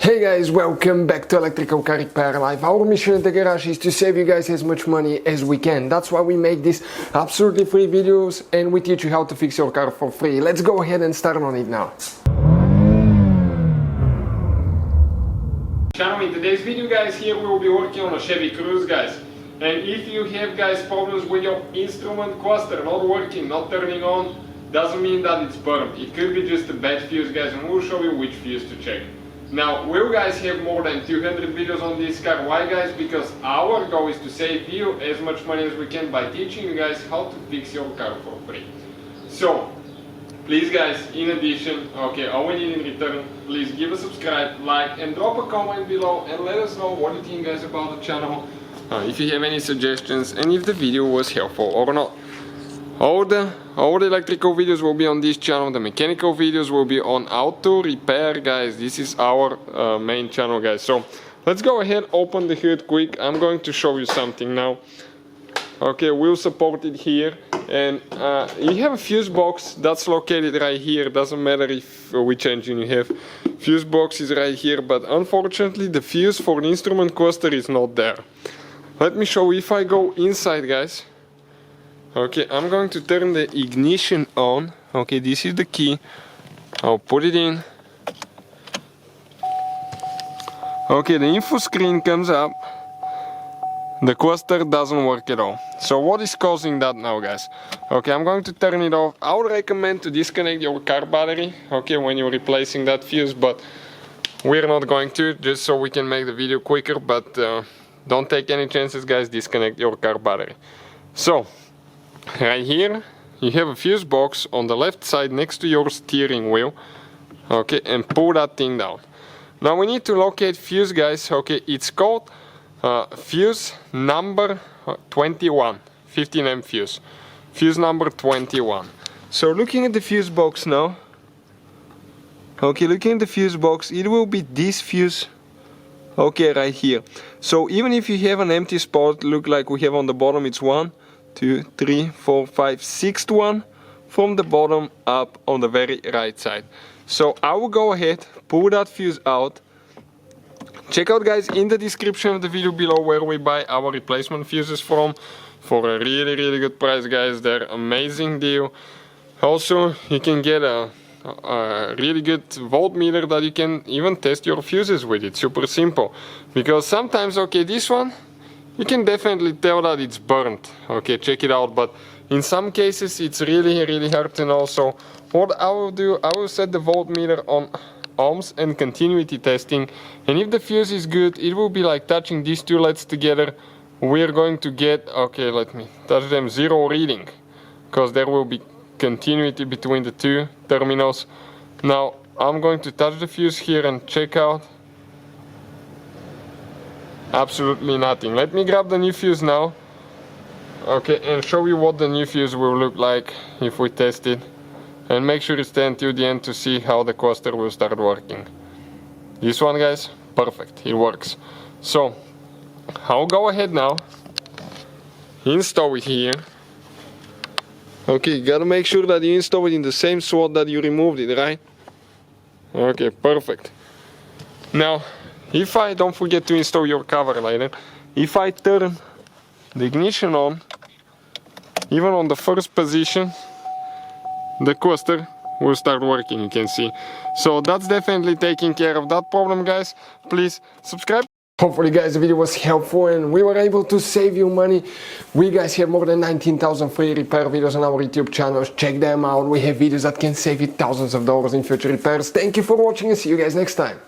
Hey guys, welcome back to Electrical Car Repair Live. Our mission at the garage is to save you guys as much money as we can. That's why we make these absolutely free videos and we teach you how to fix your car for free. Let's go ahead and start on it now. In today's video guys, here we will be working on a Chevy Cruze guys. And if you have guys problems with your instrument cluster not working, not turning on, doesn't mean that it's burned. It could be just a bad fuse guys, and we'll show you which fuse to check. Now, we'll guys have more than 200 videos on this car. Why guys? Because our goal is to save you as much money as we can by teaching you guys how to fix your car for free. So, please guys, in addition, all we need in return, please give a subscribe, like, and drop a comment below and let us know what you think guys about the channel. If you have any suggestions and if the video was helpful or not. All the electrical videos will be on this channel, the mechanical videos will be on auto repair guys. This is our main channel guys. So let's go ahead, open the hood quick. I'm going to show you something now. Okay, we'll support it here, and you have a fuse box that's located right here. Doesn't matter if which engine you have. Fuse box is right here, but unfortunately the fuse for the instrument cluster is not there. Let me show you. If I go inside guys, okay, I'm going to turn the ignition on. Okay, this is the key. I'll put it in. Okay, the info screen comes up. The cluster doesn't work at all. So what is causing that now guys? Okay, I'm going to turn it off. I would recommend to disconnect your car battery, okay, when you're replacing that fuse, but we're not going to, just so we can make the video quicker. But don't take any chances guys, disconnect your car battery. So right here you have a fuse box on the left side next to your steering wheel, okay, and pull that thing down. Now we need to locate fuse guys. Okay, it's called fuse number 21, 15 amp fuse number 21. So looking at the fuse box now, okay, looking at the fuse box, it will be this fuse, okay, right here. So even if you have an empty spot, look like we have on the bottom, it's 1, 2, 3, 4, 5, 6th one from the bottom up on the very right side. So I will go ahead, pull that fuse out. Check out guys in the description of the video below where we buy our replacement fuses from for a really good price guys. They're amazing deal. Also you can get a really good voltmeter that you can even test your fuses with. It's super simple, because sometimes, okay, this one you can definitely tell that it's burnt. Okay, check it out, but in some cases it's really hard to know. So what I will do, I will set the voltmeter on ohms and continuity testing, and if the fuse is good, it will be like touching these two LEDs together. We're going to get, okay, let me touch them, 0 reading, because there will be continuity between the two terminals. Now I'm going to touch the fuse here and check out. Absolutely nothing. Let me grab the new fuse now, okay, and show you what the new fuse will look like if we test it. And make sure you stay until the end to see how the cluster will start working. This one guys, perfect, it works. So I'll go ahead now, install it here. Okay, you gotta make sure that you install it in the same slot that you removed it, right? Okay, perfect. Now, if I don't forget to install your cover later, if I turn the ignition on, even on the first position, the cluster will start working, you can see. So that's definitely taking care of that problem guys. Please subscribe. Hopefully guys the video was helpful and we were able to save you money. We guys have more than 19,000 free repair videos on our YouTube channels. Check them out. We have videos that can save you thousands of dollars in future repairs. Thank you for watching and see you guys next time.